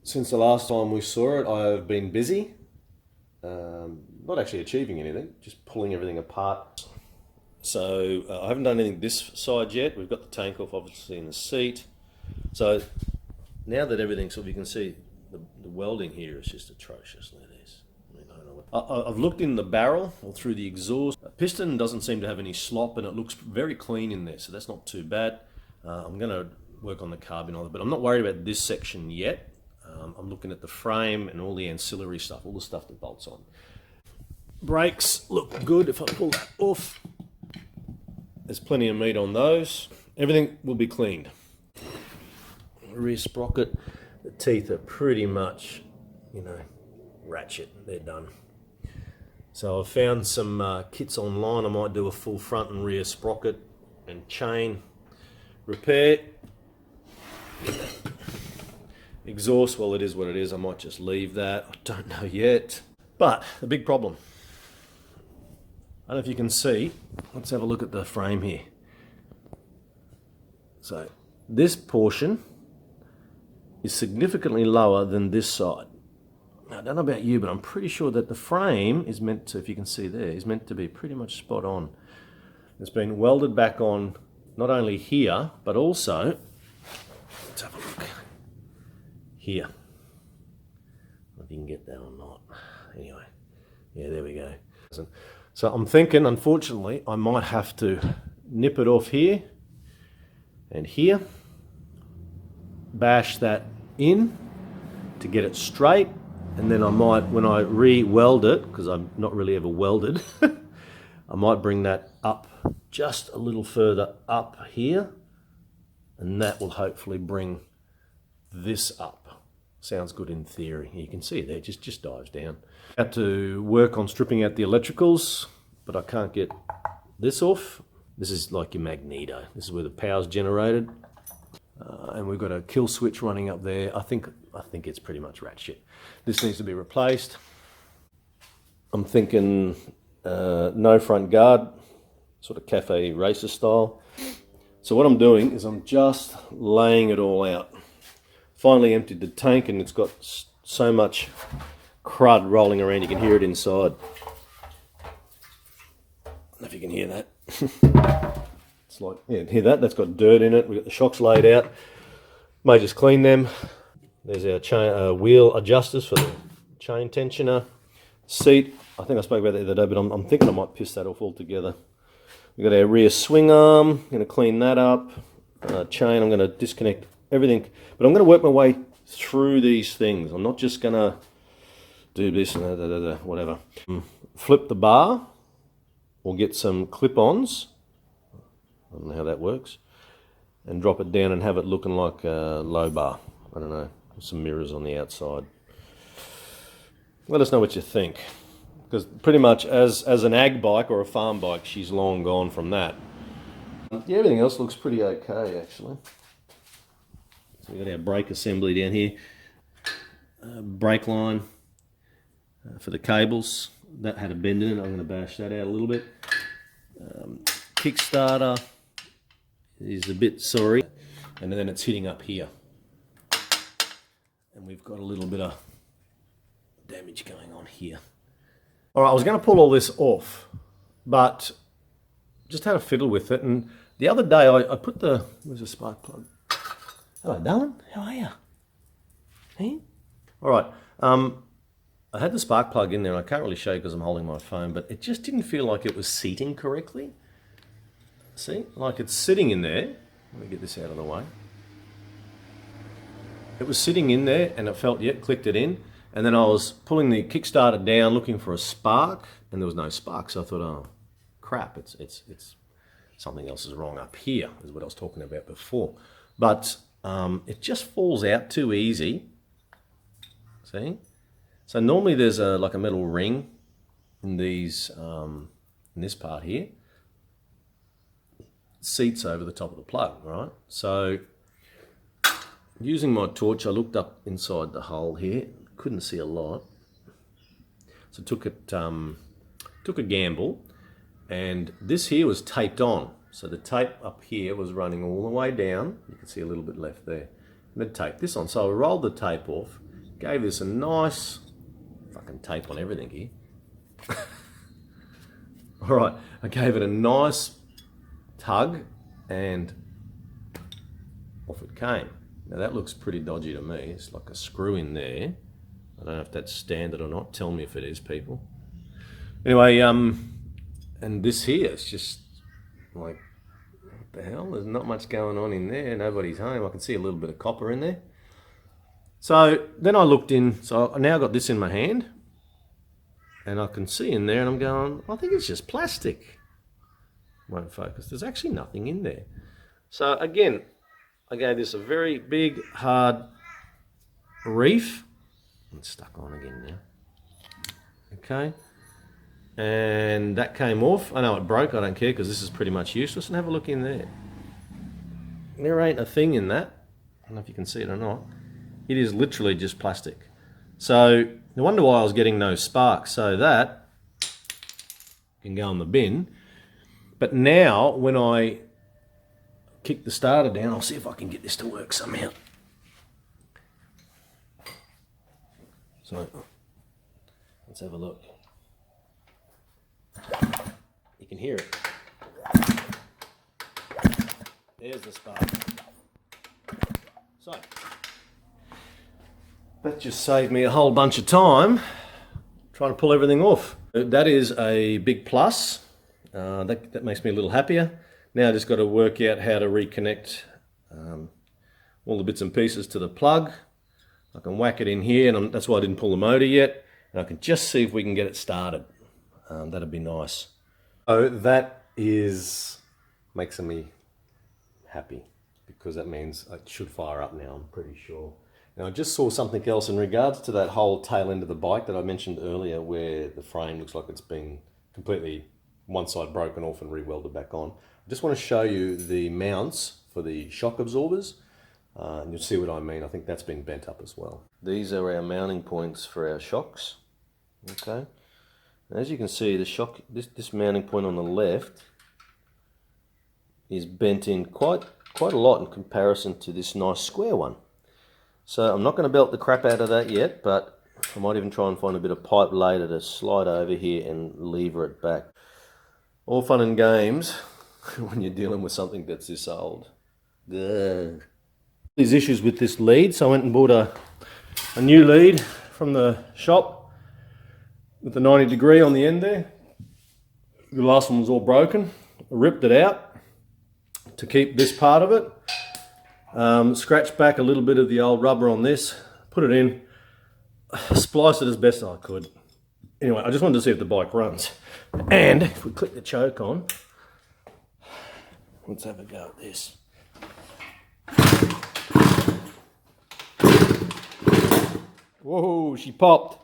Since the last time we saw it, I've been busy. Not actually achieving anything, just pulling everything apart. So I haven't done anything this side yet. We've got the tank off obviously in the seat. So now that everything's off, you can see the welding here is just atrocious. Look at this. I've looked in the barrel or through the exhaust. Piston doesn't seem to have any slop and it looks very clean in there, so that's not too bad. I'm going to work on the carbon on it, but I'm not worried about this section yet. I'm looking at the frame and all the ancillary stuff, all the stuff that bolts on. Brakes look good if I pull that off. There's plenty of meat on those. Everything will be cleaned. Rear sprocket, the teeth are pretty much, ratchet. They're done. So I've found some kits online. I might do a full front and rear sprocket and chain repair. Exhaust, well, it is what it is. I might just leave that. I don't know yet. But the big problem, I don't know if you can see. Let's have a look at the frame here. So this portion is significantly lower than this side. Now, I don't know about you, but I'm pretty sure that the frame is meant to, if you can see there, is meant to be pretty much spot on. It's been welded back on not only here, but also, let's have a look, here. I don't know if you can get that or not. Anyway, yeah, there we go. So I'm thinking, unfortunately, I might have to nip it off here and here, bash that in to get it straight, and then I might, when I re-weld it, because I'm not really ever welded, I might bring that up just a little further up here, and that will hopefully bring this up. Sounds good in theory. You can see there, just dives down. Had to work on stripping out the electricals, but I can't get this off. This is like your magneto. This is where the power's generated. And we've got a kill switch running up there. I think it's pretty much rat shit. This needs to be replaced. I'm thinking no front guard, sort of cafe racer style. So what I'm doing is I'm just laying it all out. Finally emptied the tank and it's got so much crud rolling around, you can hear it inside. I don't know if you can hear that. It's like, yeah, hear that? That's got dirt in it. We've got the shocks laid out. May just clean them. There's our chain, wheel adjusters for the chain tensioner. Seat, I think I spoke about that the other day, but I'm thinking I might piss that off altogether. We've got our rear swing arm. I'm going to clean that up. Chain, I'm going to disconnect everything, but I'm going to work my way through these things. I'm not just going to do this and whatever. Flip the bar or get some clip-ons. I don't know how that works. And drop it down and have it looking like a low bar. I don't know, some mirrors on the outside. Let us know what you think. Because pretty much as an ag bike or a farm bike, she's long gone from that. Yeah, everything else looks pretty okay actually. So we've got our brake assembly down here. Brake line for the cables. That had a bend in it. I'm going to bash that out a little bit. Kickstarter is a bit sorry. And then it's hitting up here. And we've got a little bit of damage going on here. All right, I was going to pull all this off, but just had a fiddle with it. And the other day I put the, where's the spark plug? Hello, darling. How are you? Hey? All right. I had the spark plug in there. I can't really show you because I'm holding my phone, but it just didn't feel like it was seating correctly. See? Like it's sitting in there. Let me get this out of the way. It was sitting in there and it felt, yep, clicked it in. And then I was pulling the Kickstarter down looking for a spark and there was no spark. So I thought, oh, crap, it's something else is wrong up here, is what I was talking about before. But it just falls out too easy. See? So normally there's like a metal ring in these, in this part here. Seats over the top of the plug, right? So using my torch, I looked up inside the hole here, couldn't see a lot. So took a gamble, and this here was taped on. So the tape up here was running all the way down. You can see a little bit left there. And then taped this on. So I rolled the tape off, Gave this a nice fucking tape on everything here. All right, I gave it a nice tug and off it came. Now that looks pretty dodgy to me. It's like a screw in there. I don't know if that's standard or not. Tell me if it is, people. Anyway, and this here, it's just like, what the hell? There's not much going on in there. Nobody's home. I can see a little bit of copper in there. So then I looked in, so I now got this in my hand, and I can see in there, and I'm going, I think it's just plastic. Won't focus. There's actually nothing in there. So again, I gave this a very big, hard reef. It's stuck on again now. Okay. And that came off. I know it broke, I don't care, because this is pretty much useless. And have a look in there. There ain't a thing in that. I don't know if you can see it or not. It is literally just plastic. So no wonder why I was getting no spark. So that can go in the bin. But now when I kick the starter down, I'll see if I can get this to work somehow. So let's have a look. You can hear it. There's the spark. So that just saved me a whole bunch of time trying to pull everything off. That is a big plus. That makes me a little happier. Now I just got to work out how to reconnect all the bits and pieces to the plug. I can whack it in here, and that's why I didn't pull the motor yet. And I can just see if we can get it started. That'd be nice. So that makes me happy, because that means it should fire up now, I'm pretty sure. Now I just saw something else in regards to that whole tail end of the bike that I mentioned earlier, where the frame looks like it's been completely one side broken off and re-welded back on. I just want to show you the mounts for the shock absorbers, and you'll see what I mean. I think that's been bent up as well. These are our mounting points for our shocks. Okay. As you can see, the shock, this mounting point on the left is bent in quite a lot in comparison to this nice square one. So I'm not going to belt the crap out of that yet, but I might even try and find a bit of pipe later to slide over here and lever it back. All fun and games when you're dealing with something that's this old. Ugh. These issues with this lead, so I went and bought a new lead from the shop with the 90 degree on the end there. The last one was all broken. I ripped it out to keep this part of it. Scratched back a little bit of the old rubber on this, put it in, spliced it as best I could. Anyway, I just wanted to see if the bike runs. And if we click the choke on, let's have a go at this. Whoa, she popped.